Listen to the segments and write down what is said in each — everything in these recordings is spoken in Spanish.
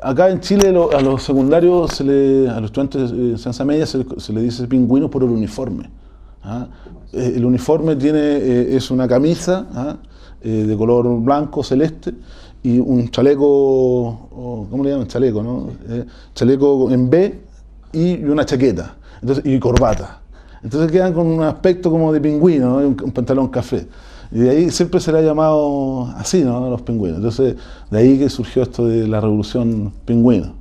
Acá en Chile a los secundarios, a los estudiantes de enseñanza media se le dice pingüino por el uniforme. ¿Ah? El uniforme es una camisa, ¿ah? De color blanco, celeste, y un chaleco, ¿cómo le llaman? Chaleco, ¿no? Chaleco en B y una chaqueta, y corbata. Entonces quedan con un aspecto como de pingüino, ¿no? Un pantalón café. Y de ahí siempre se le ha llamado así, ¿no? Los pingüinos. Entonces, de ahí que surgió esto de la revolución pingüina.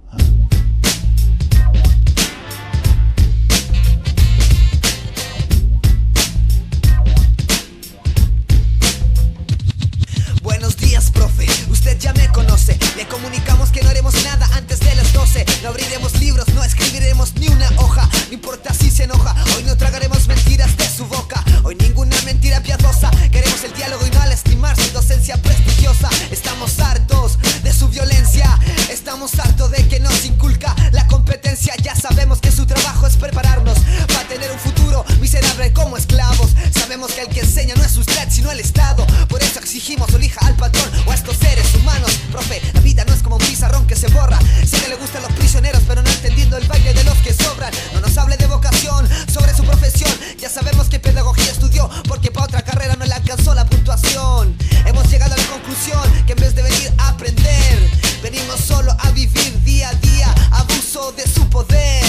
Buenos días, profe. Usted ya me conoce. Le comunicamos que no haremos nada antes de las 12. No abriremos libros, no escribiremos ni una hoja. No importa si se enoja. Hoy no tragaremos mentiras de su boca. Hoy ninguna mentira piadosa. Queremos el diálogo y no al estimar su docencia prestigiosa. Estamos hartos de su violencia. Estamos hartos de que nos inculca la competencia. Ya sabemos que su trabajo es prepararnos para tener un futuro miserable como esclavos. Sabemos que el que enseña no es usted sino el Estado. Por eso exigimos o elija al patrón o a estos seres humanos. Profe, la vida no es como un pizarrón que se borra. Sé que le gustan los prisioneros pero no entendiendo el baile de los que sobran. No nos hable de vocación sobre su profesión. Ya sabemos que pedagogía estudió porque para otra carrera no le alcanzó la puntuación. Hemos llegado a la conclusión que en vez de venir a aprender, venimos solo a vivir día a día abuso de su poder.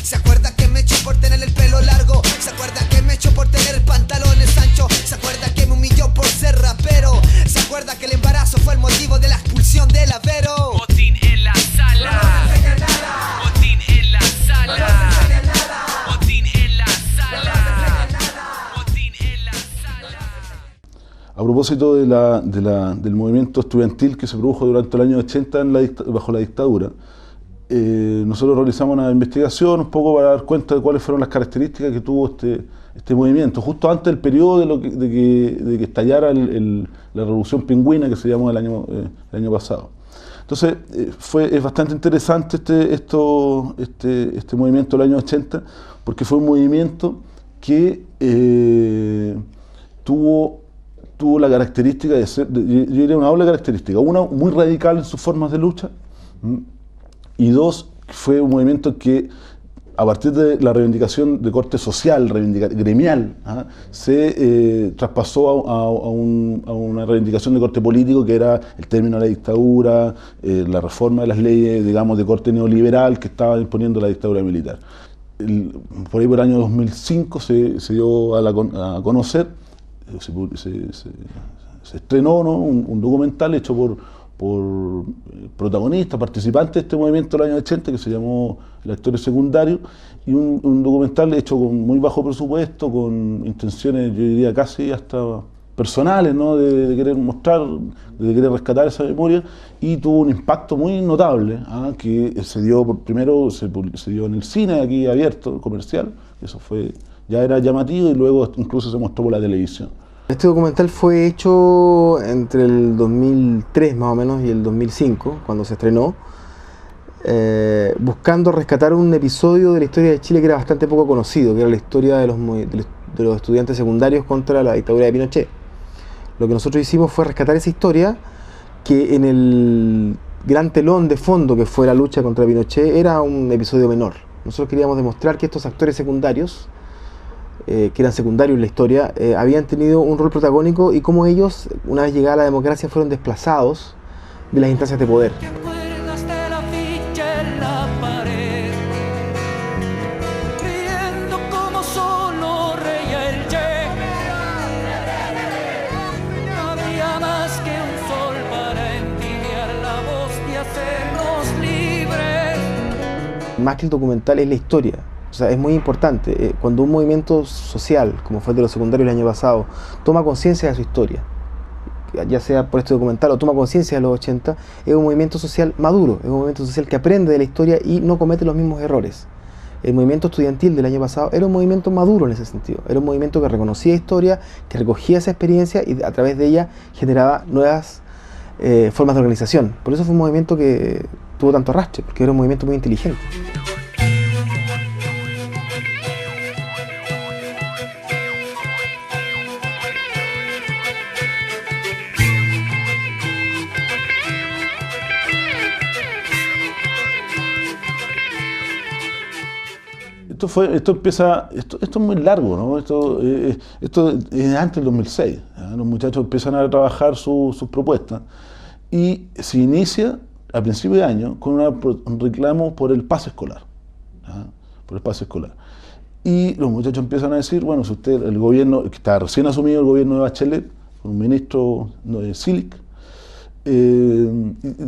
¿Se acuerda que me echó por tener el pelo largo? ¿Se acuerda que me echó por tener pantalones anchos? ¿Se acuerda que me humilló por ser rapero? ¿Se acuerda que el embarazo fue el motivo de la expulsión del Avero? Botín en la sala. No nos enseña nada. Botín en la sala. No nos enseña nada. Botín en la sala. No nos enseña nada. Botín en la sala. A propósito del movimiento estudiantil que se produjo durante el año 80 bajo la dictadura, nosotros realizamos una investigación un poco para dar cuenta de cuáles fueron las características que tuvo este movimiento, justo antes del periodo de que estallara la revolución pingüina que se llamó el año pasado. Entonces, es bastante interesante este movimiento del año 80, porque fue un movimiento que tuvo la característica de ser, yo diría una doble característica, una muy radical en sus formas de lucha, y dos, fue un movimiento que a partir de la reivindicación de corte social, gremial, se traspasó a una reivindicación de corte político que era el término de la dictadura, la reforma de las leyes, digamos, de corte neoliberal que estaba imponiendo la dictadura militar. Por ahí por el año 2005 se dio a conocer, se estrenó, ¿no? un documental hecho por protagonistas, participantes de este movimiento del año 80 que se llamó El actor secundario, y un documental hecho con muy bajo presupuesto, con intenciones, yo diría, casi hasta personales, ¿no? de querer mostrar, de querer rescatar esa memoria, y tuvo un impacto muy notable, que se dio primero se dio en el cine aquí abierto, comercial, eso ya era llamativo, y luego incluso se mostró por la televisión. Este documental fue hecho entre el 2003 más o menos y el 2005, cuando se estrenó, buscando rescatar un episodio de la historia de Chile que era bastante poco conocido, que era la historia de los estudiantes secundarios contra la dictadura de Pinochet. Lo que nosotros hicimos fue rescatar esa historia que en el gran telón de fondo que fue la lucha contra Pinochet era un episodio menor. Nosotros queríamos demostrar que estos actores secundarios, que eran secundarios en la historia, habían tenido un rol protagónico y cómo ellos, una vez llegada la democracia, fueron desplazados de las instancias de poder. Más que el documental es la historia. O sea, es muy importante. Cuando un movimiento social, como fue el de los secundarios el año pasado, toma conciencia de su historia, ya sea por este documental o toma conciencia de los 80, es un movimiento social maduro, es un movimiento social que aprende de la historia y no comete los mismos errores. El movimiento estudiantil del año pasado era un movimiento maduro en ese sentido. Era un movimiento que reconocía historia, que recogía esa experiencia y a través de ella generaba nuevas formas de organización. Por eso fue un movimiento que tuvo tanto arrastre, porque era un movimiento muy inteligente. Esto es muy largo, ¿no? Esto es antes del 2006. ¿Ya? Los muchachos empiezan a trabajar sus propuestas y se inicia a principio de año con un reclamo por el pase escolar. ¿Ya? Por el pase escolar. Y los muchachos empiezan a decir, bueno, si usted, el gobierno, que está recién asumido el gobierno de Bachelet, con un ministro de Silic,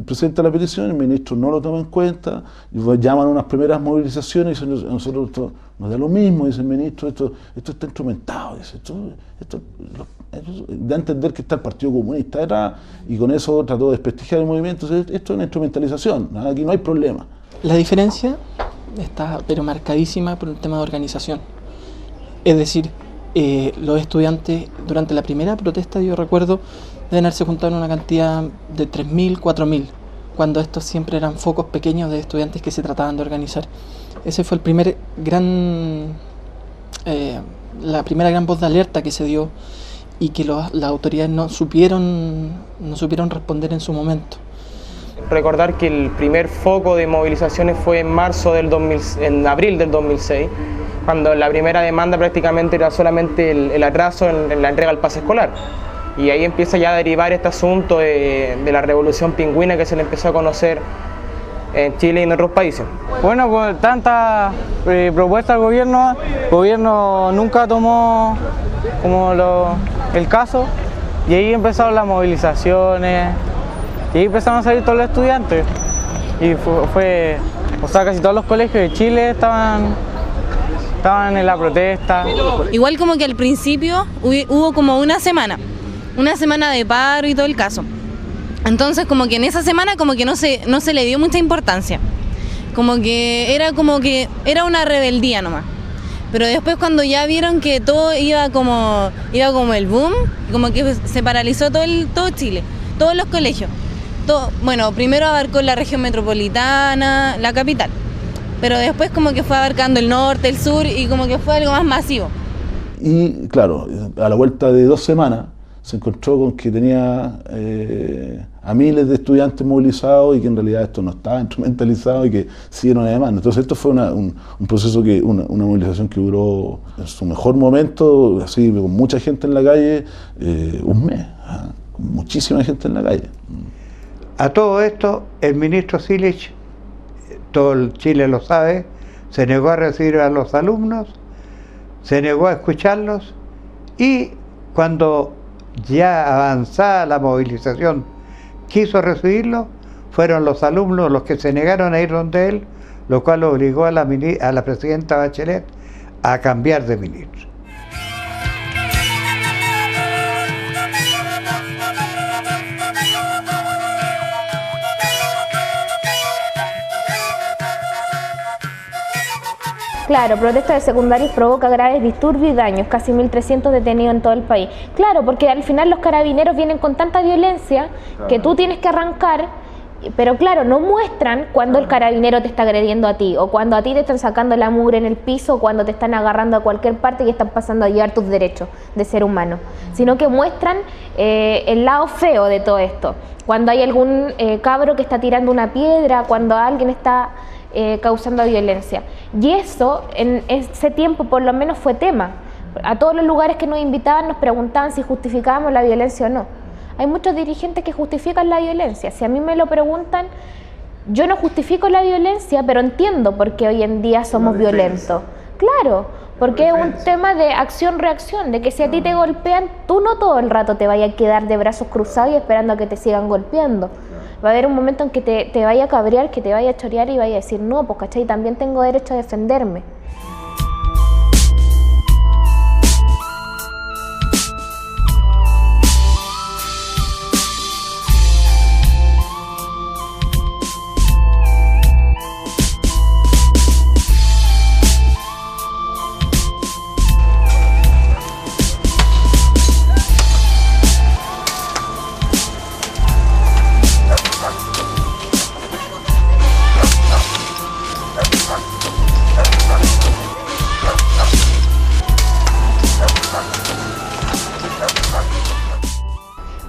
presenta la petición, el ministro no lo toma en cuenta, y llaman a unas primeras movilizaciones y dicen, a nosotros esto nos da lo mismo, dice el ministro, esto está instrumentado, dice, esto da a entender que está el Partido Comunista detrás, y con eso trató de desprestigiar el movimiento. Esto es una instrumentalización, ¿no? Aquí no hay problema. La diferencia está pero marcadísima por el tema de organización. Es decir, los estudiantes durante la primera protesta, yo recuerdo, deben haberse juntado en una cantidad de 3.000, 4.000, cuando estos siempre eran focos pequeños de estudiantes que se trataban de organizar. Ese fue el primer la primera gran voz de alerta que se dio y que las autoridades no supieron responder en su momento. Recordar que el primer foco de movilizaciones fue en abril del 2006, cuando la primera demanda prácticamente era solamente el atraso en la entrega del pase escolar. Y ahí empieza ya a derivar este asunto de la revolución pingüina que se le empezó a conocer en Chile y en otros países. Bueno, pues tantas propuestas del gobierno, el gobierno nunca tomó como el caso, y ahí empezaron las movilizaciones, y ahí empezaron a salir todos los estudiantes. Y o sea, casi todos los colegios de Chile estaban en la protesta. Igual como que al principio hubo como una semana de paro y todo el caso. Entonces como que en esa semana como que no se le dio mucha importancia. Como que era una rebeldía nomás. Pero después cuando ya vieron que todo iba como el boom, como que se paralizó todo Chile, todos los colegios. Bueno, primero abarcó la región metropolitana, la capital. Pero después como que fue abarcando el norte, el sur y como que fue algo más masivo. Y claro, a la vuelta de 2 semanas se encontró con que tenía a miles de estudiantes movilizados y que en realidad esto no estaba instrumentalizado y que siguieron una demanda. Entonces esto fue un proceso, una movilización que duró en su mejor momento, así con mucha gente en la calle, un mes, con muchísima gente en la calle. A todo esto, el ministro Silic, todo el Chile lo sabe, se negó a recibir a los alumnos, se negó a escucharlos, y cuando ya avanzada la movilización quiso recibirlo, fueron los alumnos los que se negaron a ir donde él, lo cual obligó a la presidenta Bachelet a cambiar de ministro. Claro, protesta de secundarios provoca graves disturbios y daños, casi 1.300 detenidos en todo el país. Claro, porque al final los carabineros vienen con tanta violencia que tú tienes que arrancar, pero claro, no muestran cuando el carabinero te está agrediendo a ti, o cuando a ti te están sacando la mugre en el piso, o cuando te están agarrando a cualquier parte y están pasando a llevar tus derechos de ser humano, sino que muestran el lado feo de todo esto. Cuando hay algún cabro que está tirando una piedra, cuando alguien está causando violencia. Y eso, en ese tiempo por lo menos fue tema. A todos los lugares que nos invitaban nos preguntaban si justificábamos la violencia o no. Hay muchos dirigentes que justifican la violencia. Si a mí me lo preguntan, yo no justifico la violencia, pero entiendo por qué hoy en día somos violentos. Claro, porque es un tema de acción-reacción, de que si a ti te golpean, tú no todo el rato te vayas a quedar de brazos cruzados y esperando a que te sigan golpeando. Va a haber un momento en que te vaya a cabrear, que te vaya a chorear y vaya a decir, no, pues ¿cachai? También tengo derecho a defenderme.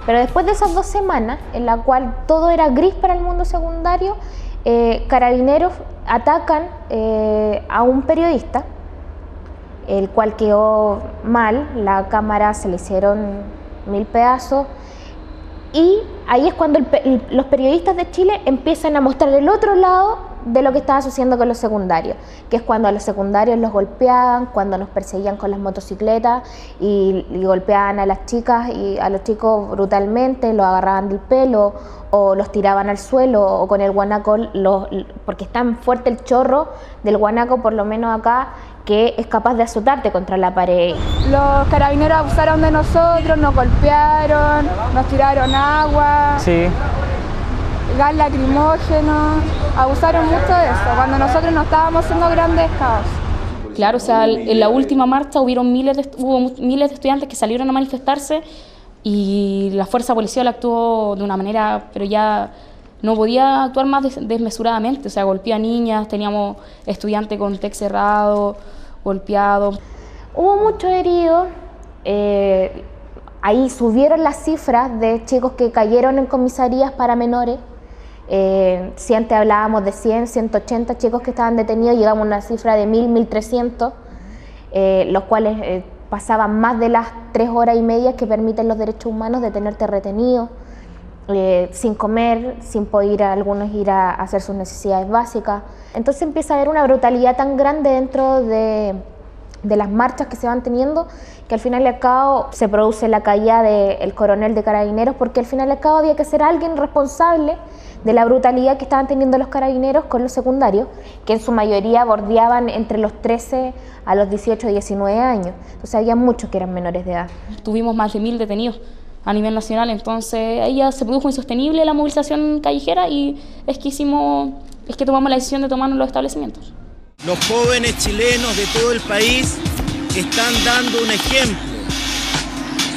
Pero después de esas 2 semanas, en la cual todo era gris para el mundo secundario, carabineros atacan a un periodista el cual quedó mal, la cámara se le hicieron 1000 pedazos, y ahí es cuando los periodistas de Chile empiezan a mostrar el otro lado de lo que estaba sucediendo con los secundarios, que es cuando a los secundarios los golpeaban, cuando nos perseguían con las motocicletas y golpeaban a las chicas y a los chicos brutalmente, los agarraban del pelo o los tiraban al suelo, o con el guanaco, porque es tan fuerte el chorro del guanaco, por lo menos acá, que es capaz de azotarte contra la pared. Los carabineros abusaron de nosotros, nos golpearon, nos tiraron agua, Sí. gas lacrimógeno, abusaron mucho de eso, cuando nosotros no estábamos haciendo grandes caos. Claro, o sea, en la última marcha hubo miles de estudiantes que salieron a manifestarse y la fuerza policial actuó de una manera, pero ya no podía actuar más desmesuradamente, o sea, golpeó a niñas, teníamos estudiantes con TEC cerrado, golpeados. Hubo muchos heridos, ahí subieron las cifras de chicos que cayeron en comisarías para menores. Si antes hablábamos de 100, 180 chicos que estaban detenidos, llegamos a una cifra de 1000, 1300, los cuales pasaban más de las 3 horas y media que permiten los derechos humanos de tenerte retenido, sin comer, sin poder algunos ir a hacer sus necesidades básicas. Entonces empieza a haber una brutalidad tan grande dentro de las marchas que se van teniendo, que al final y al cabo se produce la caída del coronel de carabineros, porque al final y al cabo había que ser alguien responsable de la brutalidad que estaban teniendo los carabineros con los secundarios, que en su mayoría bordeaban entre los 13 a los 18, 19 años. Entonces había muchos que eran menores de edad. Tuvimos más de 1000 detenidos a nivel nacional, entonces ahí ya se produjo insostenible la movilización callejera y es que tomamos la decisión de tomarnos los establecimientos. Los jóvenes chilenos de todo el país están dando un ejemplo,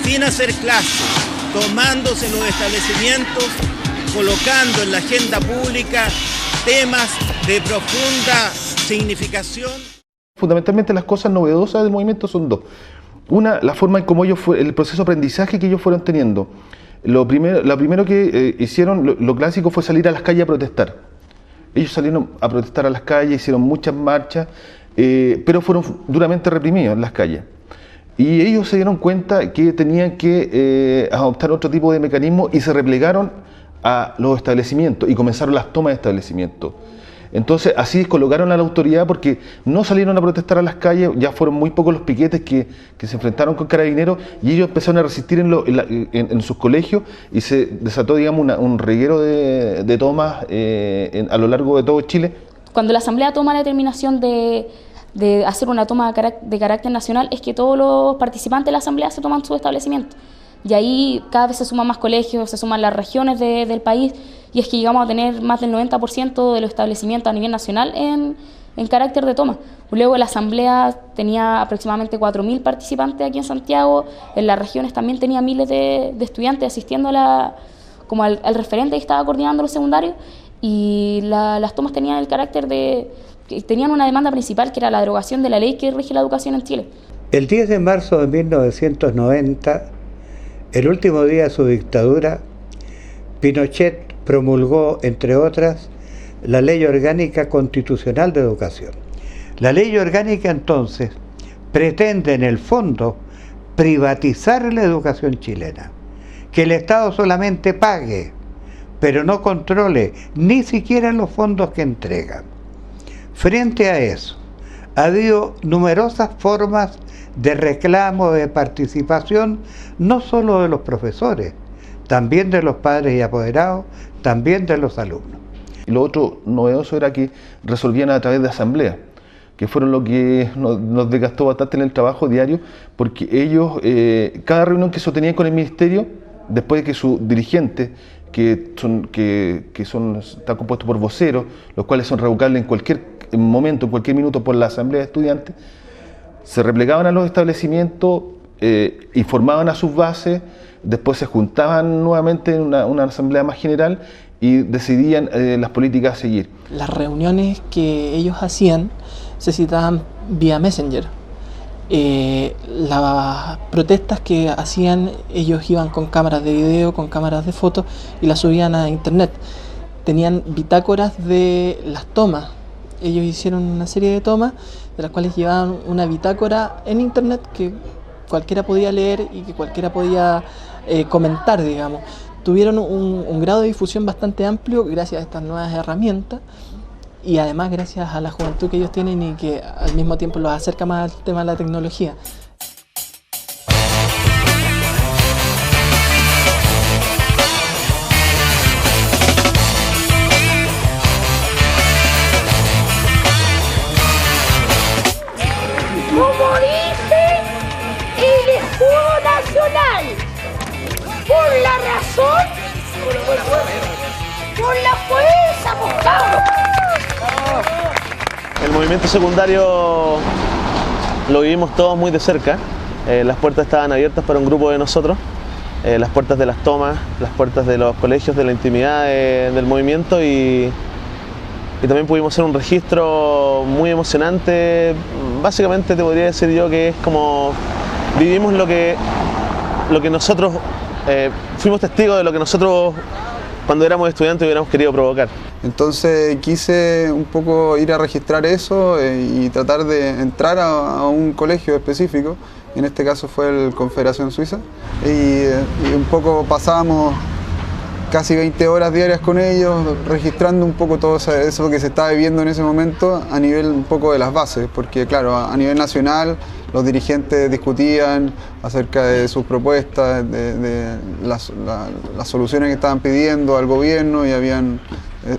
sin hacer clase, tomándose los establecimientos, colocando en la agenda pública temas de profunda significación. Fundamentalmente las cosas novedosas del movimiento son dos. Una, la forma en cómo el proceso de aprendizaje que ellos fueron teniendo. Lo primero que hicieron, lo clásico, fue salir a las calles a protestar. Ellos salieron a protestar a las calles, hicieron muchas marchas, pero fueron duramente reprimidos en las calles. Y ellos se dieron cuenta que tenían que adoptar otro tipo de mecanismo y se replegaron a los establecimientos y comenzaron las tomas de establecimientos. Entonces así descolocaron a la autoridad porque no salieron a protestar a las calles, ya fueron muy pocos los piquetes que se enfrentaron con carabineros y ellos empezaron a resistir en sus colegios y se desató, digamos, un reguero de tomas a lo largo de todo Chile. Cuando la Asamblea toma la determinación de hacer una toma de carácter nacional, es que todos los participantes de la Asamblea se toman su establecimiento. Y ahí cada vez se suman más colegios, se suman las regiones del país, y es que llegamos a tener más del 90% de los establecimientos a nivel nacional en carácter de toma. Luego la Asamblea tenía aproximadamente 4000 participantes aquí en Santiago, en las regiones también tenía miles de estudiantes asistiendo como al referente que estaba coordinando los secundarios, y las tomas tenían el carácter tenían una demanda principal, que era la derogación de la ley que rige la educación en Chile. El 10 de marzo de 1990, el último día de su dictadura, Pinochet promulgó, entre otras, la Ley Orgánica Constitucional de Educación. La Ley Orgánica entonces pretende en el fondo privatizar la educación chilena, que el Estado solamente pague, pero no controle ni siquiera los fondos que entregan. Frente a eso, ha habido numerosas formas de reclamo, de participación, no solo de los profesores, también de los padres y apoderados, también de los alumnos. Lo otro novedoso era que resolvían a través de asambleas, que fueron lo que nos desgastó bastante en el trabajo diario, porque ellos, cada reunión que sostenían con el ministerio, después de que sus dirigentes, están compuestos por voceros, los cuales son revocables en cualquier momento, en cualquier minuto por la asamblea de estudiantes, se replegaban a los establecimientos, informaban a sus bases, después se juntaban nuevamente en una asamblea más general y decidían las políticas a seguir. Las reuniones que ellos hacían se citaban vía Messenger. Las protestas que hacían, ellos iban con cámaras de video, con cámaras de fotos y las subían a internet. Tenían bitácoras de las tomas. ellos hicieron una serie de tomas de las cuales llevaban una bitácora en internet que cualquiera podía leer y que cualquiera podía comentar, digamos. Tuvieron un grado de difusión bastante amplio gracias a estas nuevas herramientas y además gracias a la juventud que ellos tienen y que al mismo tiempo los acerca más al tema de la tecnología. Como dice el escudo nacional, por la razón, por la fuerza, por cabros. El movimiento secundario lo vivimos todos muy de cerca. Las puertas estaban abiertas para un grupo de nosotros, las puertas de las tomas, las puertas de los colegios, de la intimidad del movimiento y también pudimos hacer un registro muy emocionante. Básicamente te podría decir yo que es como vivimos lo que nosotros fuimos testigos de lo que nosotros cuando éramos estudiantes hubiéramos querido provocar. Entonces quise un poco ir a registrar eso y tratar de entrar a un colegio específico. En este caso fue el Confederación Suiza y un poco pasábamos casi 20 horas diarias con ellos, registrando un poco todo eso que se estaba viviendo en ese momento a nivel un poco de las bases, porque claro, a nivel nacional los dirigentes discutían acerca de sus propuestas, de las soluciones que estaban pidiendo al gobierno y habían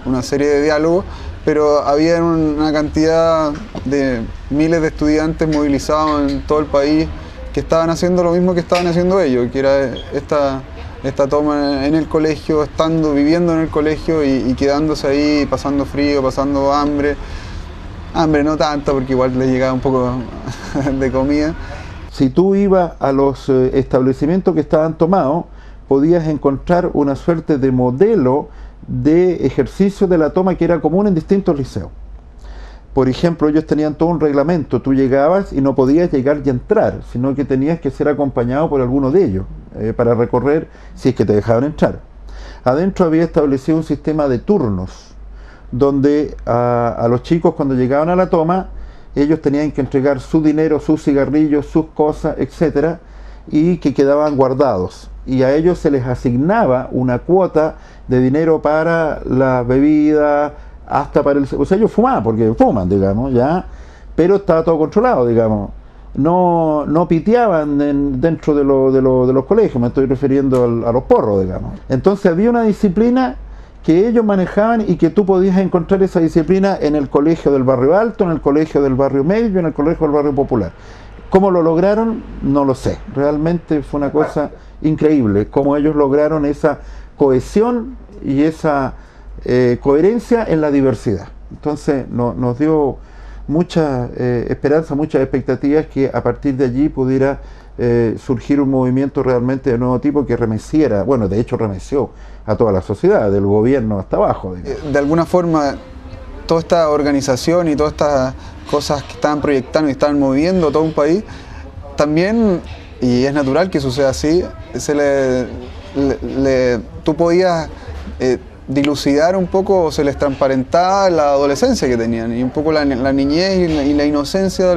una serie de diálogos, pero había una cantidad de miles de estudiantes movilizados en todo el país que estaban haciendo lo mismo que estaban haciendo ellos, que era esta toma en el colegio, viviendo en el colegio y quedándose ahí, pasando frío, pasando hambre. Hambre no tanto, porque igual les llegaba un poco de comida. Si tú ibas a los establecimientos que estaban tomados, podías encontrar una suerte de modelo de ejercicio de la toma que era común en distintos liceos. Por ejemplo, ellos tenían todo un reglamento, tú llegabas y no podías llegar y entrar, sino que tenías que ser acompañado por alguno de ellos para recorrer si es que te dejaban entrar. Adentro había establecido un sistema de turnos, donde a los chicos cuando llegaban a la toma, ellos tenían que entregar su dinero, sus cigarrillos, sus cosas, etcétera, y que quedaban guardados. Y a ellos se les asignaba una cuota de dinero para la bebida, hasta para el... O sea, ellos fumaban, porque fuman, digamos, ya, pero estaba todo controlado, digamos. No piteaban dentro de los colegios, me estoy refiriendo a los porros, digamos. Entonces había una disciplina que ellos manejaban y que tú podías encontrar esa disciplina en el colegio del barrio alto, en el colegio del barrio medio, en el colegio del barrio popular. ¿Cómo lo lograron? No lo sé. Realmente fue una cosa increíble, cómo ellos lograron esa cohesión y esa coherencia en la diversidad. Entonces nos dio mucha esperanza, muchas expectativas que a partir de allí pudiera surgir un movimiento realmente de nuevo tipo que remeciera, bueno, de hecho remeció a toda la sociedad, del gobierno hasta abajo. De alguna forma, toda esta organización y todas estas cosas que estaban proyectando y estaban moviendo todo un país, también, y es natural que suceda así, tú podías dilucidar un poco, o se les transparentaba la adolescencia que tenían y un poco la niñez y la inocencia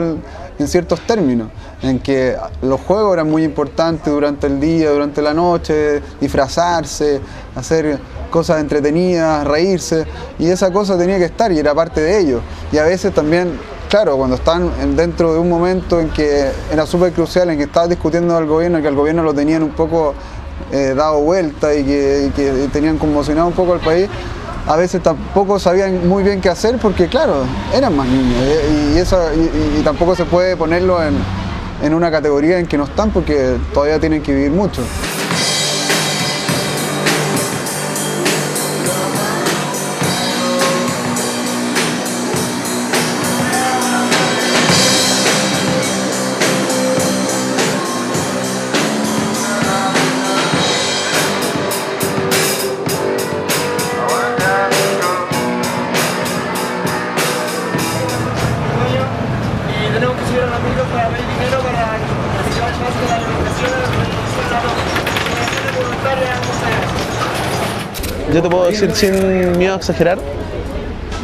en ciertos términos, en que los juegos eran muy importantes durante el día, durante la noche, disfrazarse, hacer cosas entretenidas, reírse, y esa cosa tenía que estar y era parte de ellos. Y a veces también, claro, cuando están dentro de un momento en que era súper crucial, en que estaban discutiendo al gobierno, que al gobierno lo tenían un poco dado vuelta y que tenían conmocionado un poco al país, a veces tampoco sabían muy bien qué hacer porque, claro, eran más niños y tampoco se puede ponerlo en una categoría en que no están porque todavía tienen que vivir mucho. Yo te puedo decir sin miedo a exagerar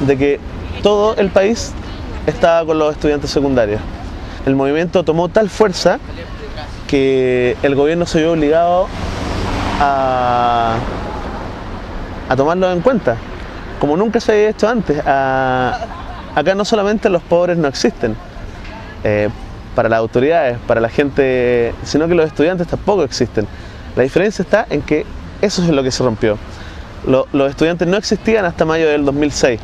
de que todo el país estaba con los estudiantes secundarios. El movimiento tomó tal fuerza que el gobierno se vio obligado a tomarlo en cuenta, como nunca se había hecho antes. Acá no solamente los pobres no existen, para las autoridades, para la gente, sino que los estudiantes tampoco existen. La diferencia está en que eso es lo que se rompió. Los estudiantes no existían hasta mayo del 2006,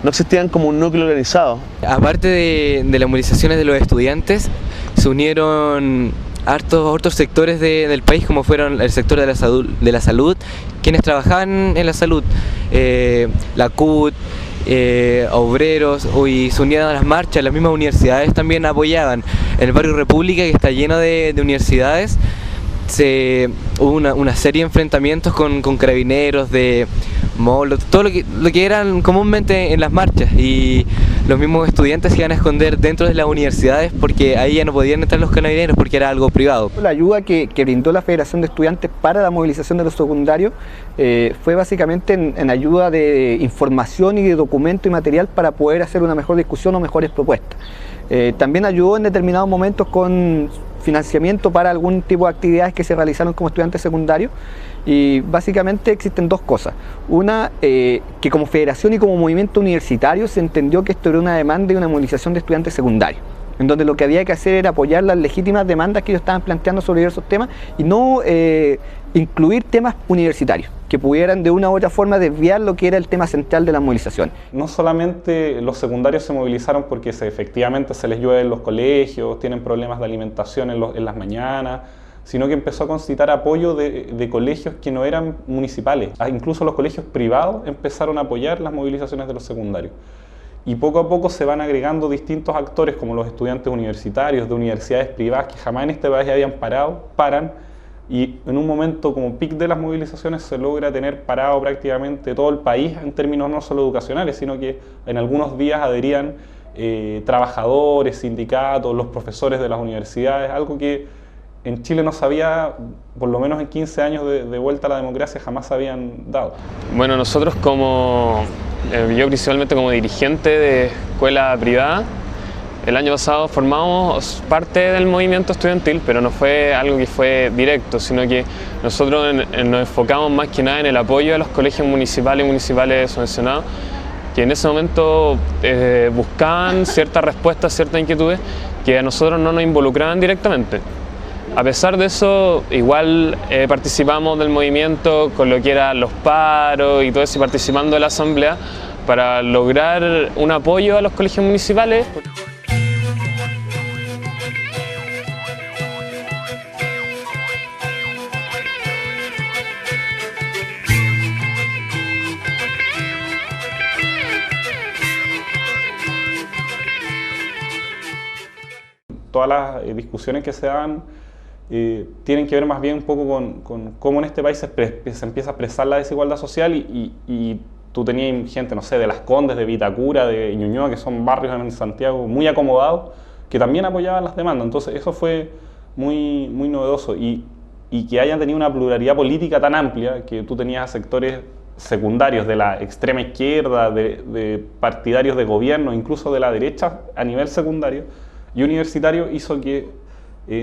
no existían como un núcleo organizado. Aparte de las movilizaciones de los estudiantes, se unieron hartos sectores del país, como fueron el sector de la salud, quienes trabajaban en la salud, la CUT, obreros, y se unían a las marchas. Las mismas universidades también apoyaban. En el barrio República, que está lleno de universidades, hubo una serie de enfrentamientos con carabineros, de Molotov, todo lo que eran comúnmente en las marchas, y los mismos estudiantes se iban a esconder dentro de las universidades porque ahí ya no podían entrar los carabineros porque era algo privado. La ayuda que brindó la Federación de Estudiantes para la movilización de los secundarios fue básicamente en ayuda de información y de documento y material para poder hacer una mejor discusión o mejores propuestas. También ayudó en determinados momentos con financiamiento para algún tipo de actividades que se realizaron como estudiantes secundarios, y básicamente existen dos cosas. Una, que como federación y como movimiento universitario se entendió que esto era una demanda y una movilización de estudiantes secundarios, en donde lo que había que hacer era apoyar las legítimas demandas que ellos estaban planteando sobre diversos temas y no incluir temas universitarios que pudieran de una u otra forma desviar lo que era el tema central de la movilización. No solamente los secundarios se movilizaron porque efectivamente se les llueve en los colegios, tienen problemas de alimentación en las mañanas, sino que empezó a concitar apoyo de colegios que no eran municipales. Incluso los colegios privados empezaron a apoyar las movilizaciones de los secundarios. Y poco a poco se van agregando distintos actores, como los estudiantes universitarios de universidades privadas que jamás en este país habían paran, y en un momento como pic de las movilizaciones se logra tener parado prácticamente todo el país en términos no solo educacionales, sino que en algunos días adherían trabajadores, sindicatos, los profesores de las universidades, algo que en Chile no se había, por lo menos en 15 años de vuelta a la democracia, jamás se habían dado. Bueno, nosotros yo principalmente como dirigente de escuela privada, el año pasado formamos parte del movimiento estudiantil, pero no fue algo que fue directo, sino que nosotros nos enfocamos más que nada en el apoyo a los colegios municipales y municipales subvencionados, que en ese momento buscaban ciertas respuestas, ciertas inquietudes que a nosotros no nos involucraban directamente. A pesar de eso, igual participamos del movimiento con lo que eran los paros y todo eso, y participando de la asamblea para lograr un apoyo a los colegios municipales. Todas las discusiones que se dan tienen que ver más bien un poco con cómo en este país se empieza a expresar la desigualdad social, y tú tenías gente, no sé, de Las Condes, de Vitacura, de Ñuñoa, que son barrios en Santiago muy acomodados, que también apoyaban las demandas. Entonces eso fue muy novedoso, y que hayan tenido una pluralidad política tan amplia, que tú tenías sectores secundarios de la extrema izquierda, de partidarios de gobierno, incluso de la derecha a nivel secundario y universitario, hizo que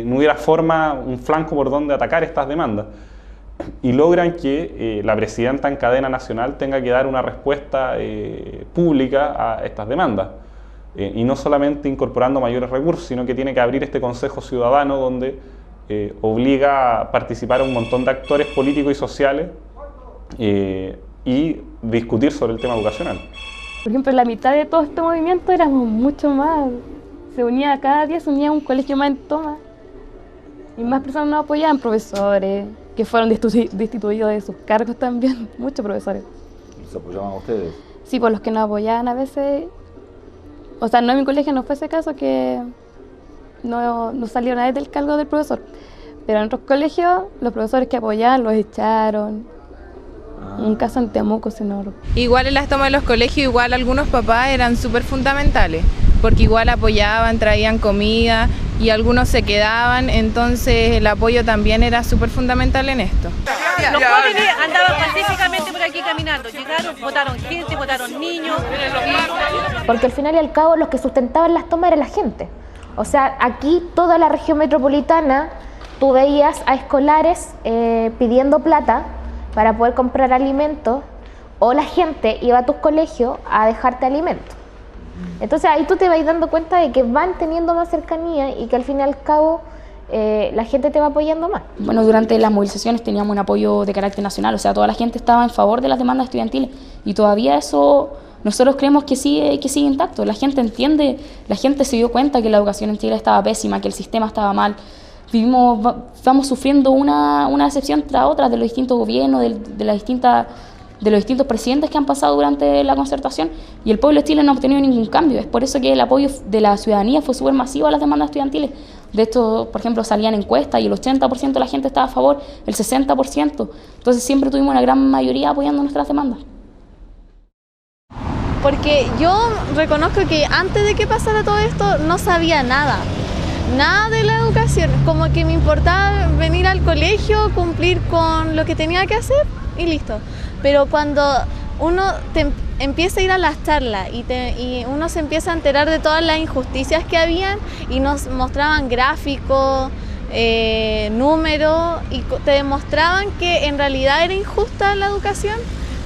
no hubiera un flanco por donde atacar estas demandas, y logran que la presidenta en cadena nacional tenga que dar una respuesta pública a estas demandas, y no solamente incorporando mayores recursos, sino que tiene que abrir este consejo ciudadano donde obliga a participar a un montón de actores políticos y sociales y discutir sobre el tema educacional. Por ejemplo, la mitad de todo este movimiento éramos mucho más. Cada día se unía un colegio más en Toma, y más personas nos apoyaban, profesores que fueron destituidos de sus cargos también, muchos profesores. ¿Se apoyaban a ustedes? Sí, por los que nos apoyaban a veces, o sea, no en mi colegio no fue ese caso, que no salió nadie del cargo del profesor, pero en otros colegios los profesores que apoyaban los echaron. Un caso en Temuco, Senoro. Igual en las tomas de los colegios, igual algunos papás eran súper fundamentales, porque igual apoyaban, traían comida, y algunos se quedaban, entonces el apoyo también era súper fundamental en esto. Los jóvenes andaban pacíficamente por aquí caminando, llegaron, votaron gente, votaron niños. Porque al final y al cabo los que sustentaban las tomas era la gente. O sea, aquí toda la región metropolitana tú veías a escolares pidiendo plata para poder comprar alimentos, o la gente iba a tus colegios a dejarte alimentos. Entonces ahí tú te vas dando cuenta de que van teniendo más cercanía y que al fin y al cabo la gente te va apoyando más. Bueno, durante las movilizaciones teníamos un apoyo de carácter nacional, o sea, toda la gente estaba en favor de las demandas estudiantiles y todavía eso nosotros creemos que sigue intacto. La gente entiende, la gente se dio cuenta que la educación en Chile estaba pésima, que el sistema estaba mal. Vamos sufriendo una decepción tras otra de los distintos gobiernos, de los distintos presidentes que han pasado durante la concertación, y el pueblo de Chile no ha obtenido ningún cambio. Es por eso que el apoyo de la ciudadanía fue súper masivo a las demandas estudiantiles. De esto, por ejemplo, salían encuestas y el 80% de la gente estaba a favor, el 60%. Entonces siempre tuvimos una gran mayoría apoyando nuestras demandas. Porque yo reconozco que antes de que pasara todo esto no sabía nada de la educación, como que me importaba venir al colegio, cumplir con lo que tenía que hacer y listo. Pero cuando uno empieza a ir a las charlas y uno se empieza a enterar de todas las injusticias que habían y nos mostraban gráficos, números y te demostraban que en realidad era injusta la educación,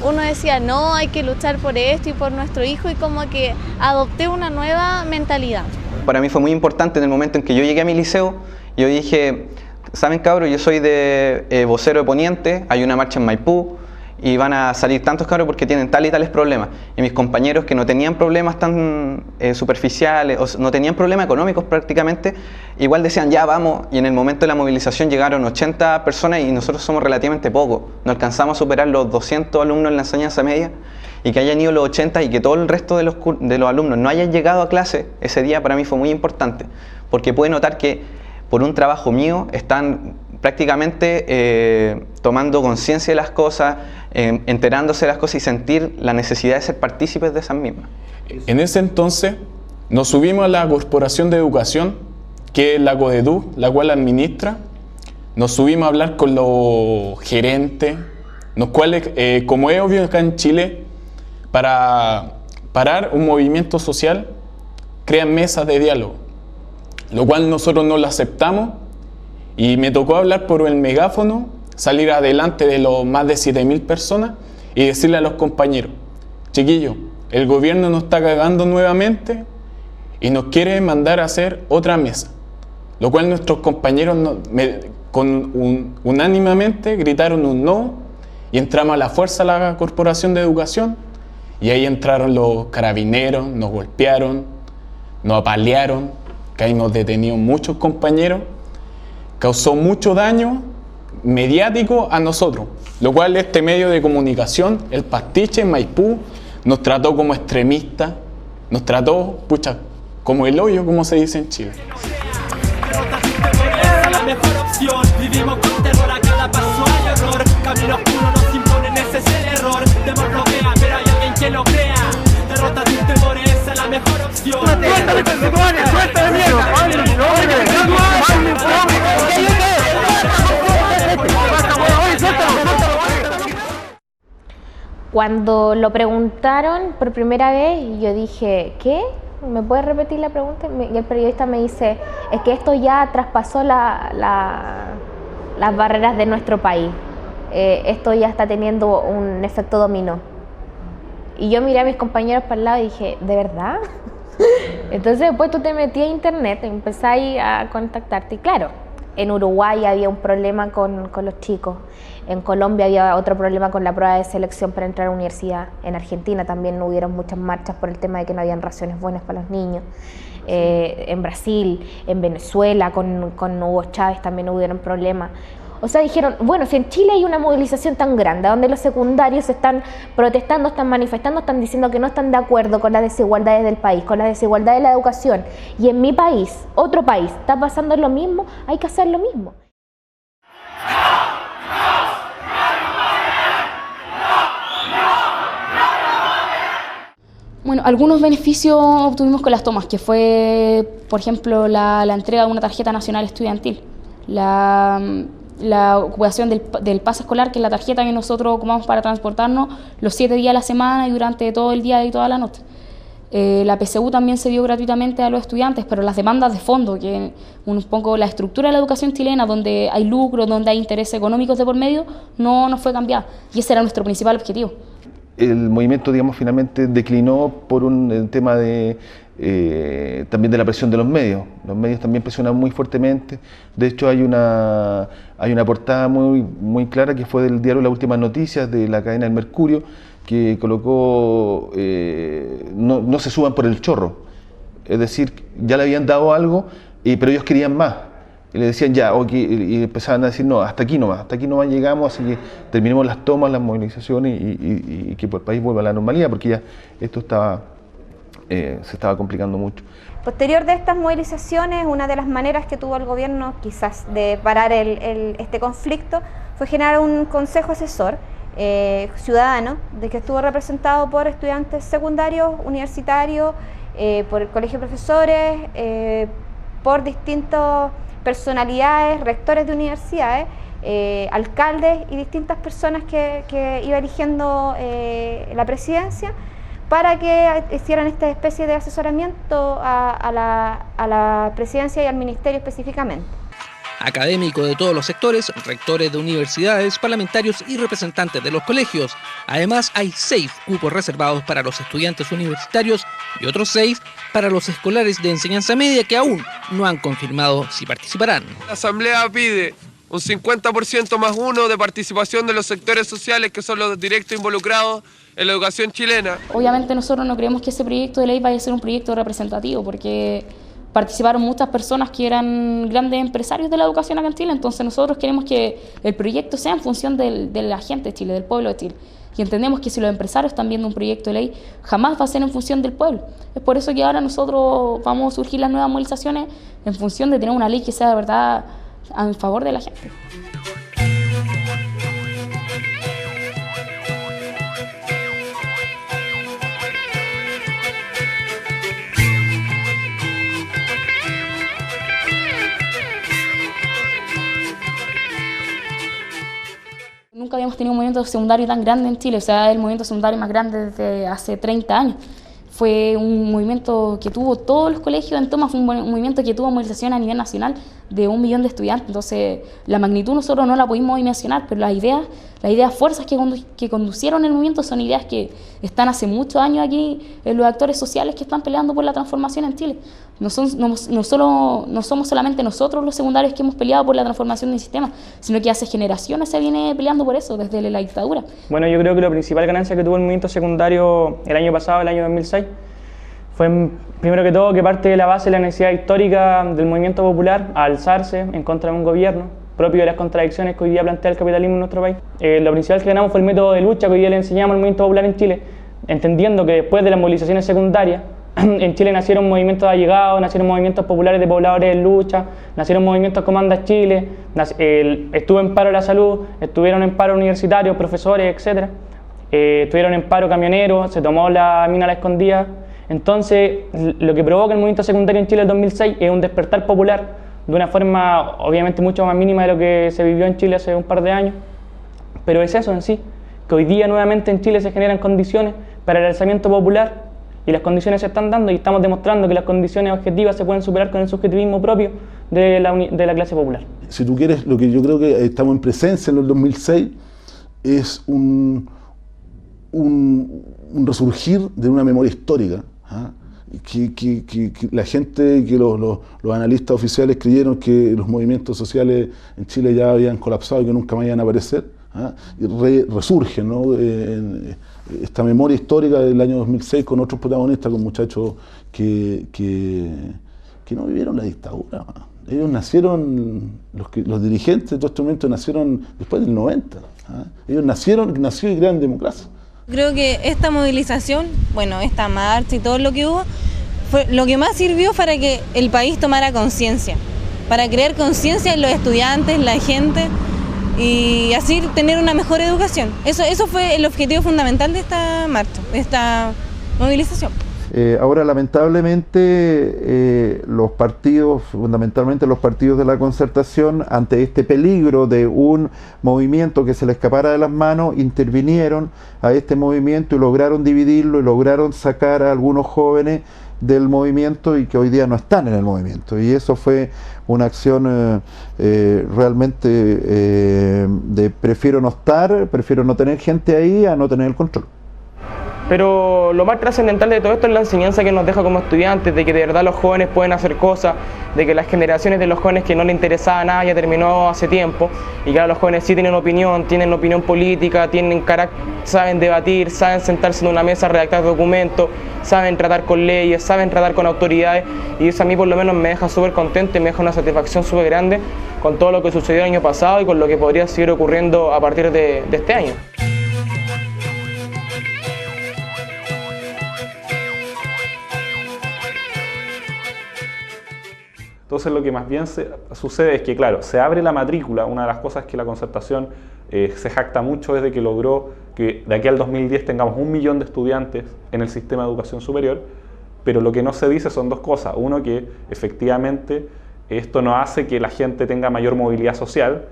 uno decía, no, hay que luchar por esto y por nuestro hijo, y como que adopté una nueva mentalidad. Para mí fue muy importante en el momento en que yo llegué a mi liceo. Yo dije, ¿saben, cabros? Yo soy de vocero de Poniente, hay una marcha en Maipú y van a salir tantos cabros porque tienen tal y tales problemas. Y mis compañeros que no tenían problemas tan superficiales, o no tenían problemas económicos prácticamente, igual decían, ya vamos, y en el momento de la movilización llegaron 80 personas y nosotros somos relativamente pocos. No alcanzamos a superar los 200 alumnos en la enseñanza media, y que hayan ido los 80 y que todo el resto de los alumnos no hayan llegado a clase ese día, para mí fue muy importante, porque puede notar que por un trabajo mío están prácticamente tomando conciencia de las cosas, enterándose de las cosas y sentir la necesidad de ser partícipes de esas mismas. En ese entonces nos subimos a la Corporación de Educación, que es la CODEDUC, la cual administra. Nos subimos a hablar con los gerentes, los cuales, como es obvio acá en Chile, para parar un movimiento social, crean mesas de diálogo, lo cual nosotros no lo aceptamos, y me tocó hablar por el megáfono, salir adelante de los más de 7.000 personas y decirle a los compañeros, chiquillos, el gobierno nos está cagando nuevamente y nos quiere mandar a hacer otra mesa, lo cual nuestros compañeros unánimemente gritaron un no, y entramos a la fuerza a la Corporación de Educación. Y ahí entraron los carabineros, nos golpearon, nos apalearon, caímos detenidos muchos compañeros, causó mucho daño mediático a nosotros, lo cual este medio de comunicación, el Pastiche, Maipú, nos trató como extremistas, nos trató, pucha, como el hoyo, como se dice en Chile. La mejor opción, vivimos con terror, a cada paso hay error, camino oscuro nos imponen, ese es el error, Demos lo vea, pero hay alguien que lo crea, derrota tus temores, esa es la mejor opción. ¡Suéltame, perseguidores! ¡Suéltame, mierda! Cuando lo preguntaron por primera vez, yo dije, ¿qué? ¿Me puedes repetir la pregunta? Y el periodista me dice, es que esto ya traspasó las barreras de nuestro país. Esto ya está teniendo un efecto dominó. Y yo miré a mis compañeros para el lado y dije, ¿de verdad? Entonces después tú te metías a internet, empezáis a contactarte. Y claro, en Uruguay había un problema con los chicos. En Colombia había otro problema con la prueba de selección para entrar a la universidad. En Argentina también hubieron muchas marchas por el tema de que no habían raciones buenas para los niños. En Brasil, en Venezuela, con Hugo Chávez también hubieron problemas. O sea, dijeron, bueno, si en Chile hay una movilización tan grande, donde los secundarios están protestando, están manifestando, están diciendo que no están de acuerdo con las desigualdades del país, con la desigualdad de la educación, y en mi país, otro país, está pasando lo mismo, hay que hacer lo mismo. Bueno, algunos beneficios obtuvimos con las tomas, que fue, por ejemplo, la entrega de una tarjeta nacional estudiantil, la ocupación del pase escolar, que es la tarjeta que nosotros ocupamos para transportarnos los 7 días a la semana y durante todo el día y toda la noche. La PSU también se dio gratuitamente a los estudiantes, pero las demandas de fondo, que un poco la estructura de la educación chilena, donde hay lucro, donde hay intereses económicos de por medio, no fue cambiada. Y ese era nuestro principal objetivo. El movimiento, digamos, finalmente declinó por un tema de también de la presión de los medios. Los medios también presionan muy fuertemente. De hecho, hay una portada muy clara que fue del diario Las Últimas Noticias de la cadena El Mercurio, que colocó no se suban por el chorro. Es decir, ya le habían dado algo, pero ellos querían más. Y le decían ya, y empezaban a decir no, hasta aquí nomás llegamos, así que terminemos las tomas, las movilizaciones y que el país vuelva a la normalidad, porque ya esto se estaba complicando mucho. Posterior de estas movilizaciones, una de las maneras que tuvo el gobierno quizás de parar este conflicto fue generar un consejo asesor ciudadano, de que estuvo representado por estudiantes secundarios, universitarios, por el colegio de profesores, por distintas personalidades, rectores de universidades, alcaldes y distintas personas que iba eligiendo la presidencia, para que hicieran esta especie de asesoramiento a la presidencia y al ministerio específicamente. Académicos de todos los sectores, rectores de universidades, parlamentarios y representantes de los colegios. Además, hay 6 cupos reservados para los estudiantes universitarios y otros 6 para los escolares de enseñanza media, que aún no han confirmado si participarán. La Asamblea pide un 50% más 1 de participación de los sectores sociales, que son los directos involucrados en la educación chilena. Obviamente nosotros no creemos que ese proyecto de ley vaya a ser un proyecto representativo, porque participaron muchas personas que eran grandes empresarios de la educación acá en Chile. Entonces nosotros queremos que el proyecto sea en función de la gente de Chile, del pueblo de Chile. Y entendemos que si los empresarios están viendo un proyecto de ley, jamás va a ser en función del pueblo. Es por eso que ahora nosotros vamos a surgir las nuevas movilizaciones en función de tener una ley que sea de verdad en favor de la gente. Nunca habíamos tenido un movimiento secundario tan grande en Chile, o sea, el movimiento secundario más grande desde hace 30 años. Fue un movimiento que tuvo todos los colegios en toma, fue un movimiento que tuvo movilización a nivel nacional de 1 millón de estudiantes. Entonces, la magnitud nosotros no la pudimos dimensionar, pero las ideas fuerzas que conducieron el movimiento son ideas que están hace muchos años aquí en los actores sociales que están peleando por la transformación en Chile. No somos solamente nosotros los secundarios que hemos peleado por la transformación del sistema, sino que hace generaciones se viene peleando por eso, desde la dictadura. Bueno, yo creo que la principal ganancia que tuvo el movimiento secundario el año pasado, el año 2006, fue primero que todo que parte de la base de la necesidad histórica del movimiento popular a alzarse en contra de un gobierno, propio de las contradicciones que hoy día plantea el capitalismo en nuestro país. Lo principal que ganamos fue el método de lucha que hoy día le enseñamos al movimiento popular en Chile, entendiendo que después de las movilizaciones secundarias, en Chile nacieron movimientos de allegados, nacieron movimientos populares de pobladores en lucha, nacieron movimientos como Anda Chile, estuvo en paro la salud, estuvieron en paro universitarios, profesores, etc. Estuvieron en paro camioneros, se tomó la mina a la escondida. Entonces, lo que provoca el movimiento secundario en Chile en 2006 es un despertar popular de una forma obviamente mucho más mínima de lo que se vivió en Chile hace un par de años, pero es eso en sí, que hoy día nuevamente en Chile se generan condiciones para el alzamiento popular y las condiciones se están dando y estamos demostrando que las condiciones objetivas se pueden superar con el subjetivismo propio de la clase popular. Si tú quieres, lo que yo creo que estamos en presencia en el 2006 es un resurgir de una memoria histórica, ¿ah? Que la gente, que los analistas oficiales creyeron que los movimientos sociales en Chile ya habían colapsado y que nunca más iban a aparecer, ¿ah? Y resurgen, ¿no? Esta memoria histórica del año 2006 con otros protagonistas, con muchachos que no vivieron la dictadura. Ellos nacieron, los dirigentes de todo este momento nacieron después del 90. ¿Ah? Ellos nació y crearon democracia. Creo que esta movilización, bueno, esta marcha y todo lo que hubo, fue lo que más sirvió para que el país tomara conciencia, para crear conciencia en los estudiantes, en la gente, y así tener una mejor educación. Eso fue el objetivo fundamental de esta marcha, de esta movilización. Ahora, lamentablemente, los partidos, fundamentalmente los partidos de la Concertación, ante este peligro de un movimiento que se le escapara de las manos, intervinieron a este movimiento y lograron dividirlo y lograron sacar a algunos jóvenes del movimiento y que hoy día no están en el movimiento. Y eso fue una acción realmente de prefiero no estar, prefiero no tener gente ahí a no tener el control. Pero lo más trascendental de todo esto es la enseñanza que nos deja como estudiantes, de que de verdad los jóvenes pueden hacer cosas, de que las generaciones de los jóvenes que no les interesaba nada ya terminó hace tiempo, y que ahora los jóvenes sí tienen opinión política, tienen carácter, saben debatir, saben sentarse en una mesa a redactar documentos, saben tratar con leyes, saben tratar con autoridades, y eso a mí por lo menos me deja súper contento y me deja una satisfacción súper grande con todo lo que sucedió el año pasado y con lo que podría seguir ocurriendo a partir de este año. Entonces lo que más bien sucede es que, claro, se abre la matrícula. Una de las cosas que la Concertación se jacta mucho es de que logró que de aquí al 2010 tengamos 1 millón de estudiantes en el sistema de educación superior, pero lo que no se dice son dos cosas. Uno, que efectivamente esto no hace que la gente tenga mayor movilidad social,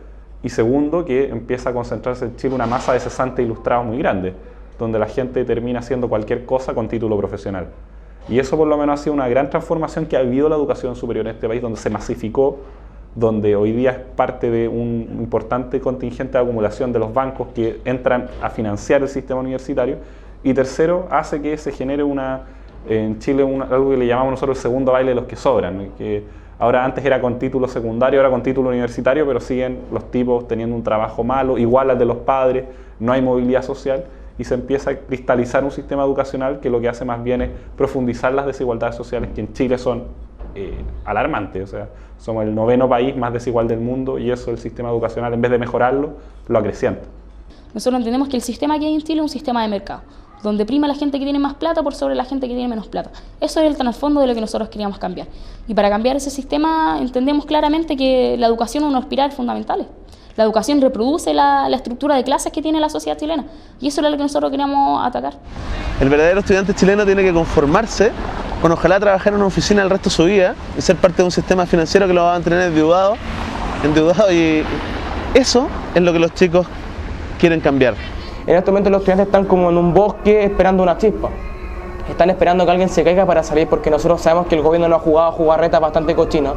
y segundo, que empieza a concentrarse en Chile una masa de cesantes ilustrados muy grande, donde la gente termina haciendo cualquier cosa con título profesional. Y eso por lo menos ha sido una gran transformación que ha vivido la educación superior en este país, donde se masificó, donde hoy día es parte de un importante contingente de acumulación de los bancos que entran a financiar el sistema universitario. Y tercero, hace que se genere en Chile algo que le llamamos nosotros el segundo baile de los que sobran, ¿no? Que ahora antes era con título secundario, ahora con título universitario, pero siguen los tipos teniendo un trabajo malo, igual al de los padres, no hay movilidad social, y se empieza a cristalizar un sistema educacional que lo que hace más bien es profundizar las desigualdades sociales, que en Chile son alarmantes. O sea, somos el 9º país más desigual del mundo, y eso el sistema educacional, en vez de mejorarlo, lo acrecienta. Nosotros entendemos que el sistema que hay en Chile es un sistema de mercado, donde prima la gente que tiene más plata por sobre la gente que tiene menos plata. Eso es el trasfondo de lo que nosotros queríamos cambiar. Y para cambiar ese sistema entendemos claramente que la educación es uno de los pilares fundamentales. La educación reproduce la estructura de clases que tiene la sociedad chilena, y eso es lo que nosotros queríamos atacar. El verdadero estudiante chileno tiene que conformarse con ojalá trabajar en una oficina el resto de su vida y ser parte de un sistema financiero que lo va a mantener endeudado, y eso es lo que los chicos quieren cambiar. En este momento los estudiantes están como en un bosque esperando una chispa. Están esperando que alguien se caiga para salir, porque nosotros sabemos que el gobierno lo ha jugado a jugarretas bastante cochinas,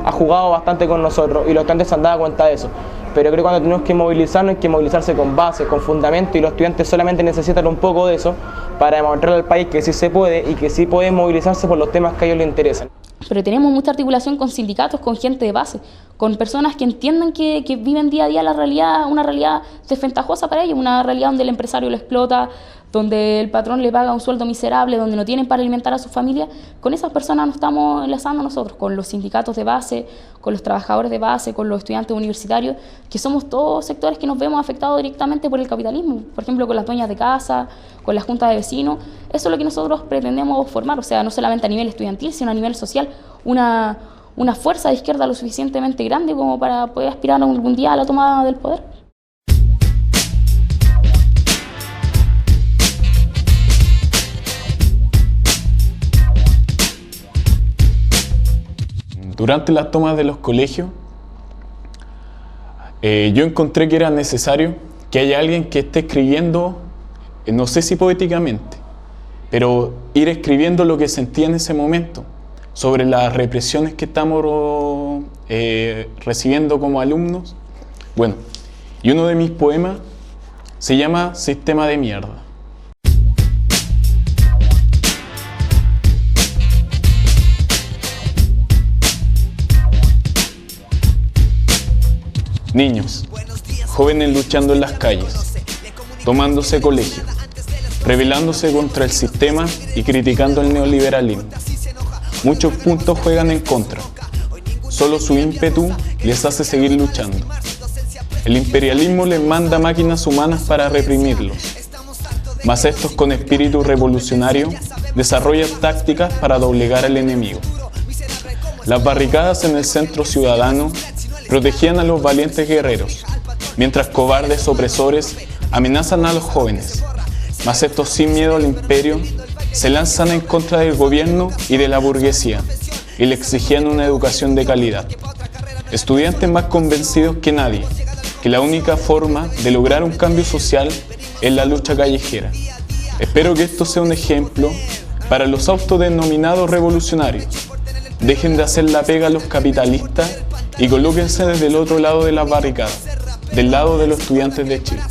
ha jugado bastante con nosotros, y los estudiantes se han dado cuenta de eso. Pero creo que cuando tenemos que movilizarnos, hay que movilizarse con base, con fundamento, y los estudiantes solamente necesitan un poco de eso para demostrarle al país que sí se puede y que sí pueden movilizarse por los temas que a ellos les interesan. Pero tenemos mucha articulación con sindicatos, con gente de base, con personas que entienden que viven día a día la realidad, una realidad desventajosa para ellos, una realidad donde el empresario lo explota, donde el patrón le paga un sueldo miserable, donde no tienen para alimentar a su familia. Con esas personas nos estamos enlazando nosotros, con los sindicatos de base, con los trabajadores de base, con los estudiantes universitarios, que somos todos sectores que nos vemos afectados directamente por el capitalismo, por ejemplo con las dueñas de casa, con las juntas de vecinos. Eso es lo que nosotros pretendemos formar, o sea, no solamente a nivel estudiantil, sino a nivel social, una fuerza de izquierda lo suficientemente grande como para poder aspirar algún día a la toma del poder. Durante las tomas de los colegios, yo encontré que era necesario que haya alguien que esté escribiendo, no sé si poéticamente, pero ir escribiendo lo que sentía en ese momento, sobre las represiones que estamos recibiendo como alumnos. Bueno, y uno de mis poemas se llama Sistema de Mierda. Niños, jóvenes luchando en las calles, tomándose colegio, rebelándose contra el sistema y criticando el neoliberalismo. Muchos puntos juegan en contra, solo su ímpetu les hace seguir luchando. El imperialismo les manda máquinas humanas para reprimirlos, mas estos con espíritu revolucionario desarrollan tácticas para doblegar al enemigo. Las barricadas en el centro ciudadano protegían a los valientes guerreros, mientras cobardes opresores amenazan a los jóvenes, mas estos sin miedo al imperio se lanzan en contra del gobierno y de la burguesía y le exigían una educación de calidad. Estudiantes más convencidos que nadie que la única forma de lograr un cambio social es la lucha callejera. Espero que esto sea un ejemplo para los autodenominados revolucionarios. Dejen de hacer la pega a los capitalistas y colóquense desde el otro lado de las barricadas, del lado de los estudiantes de Chile.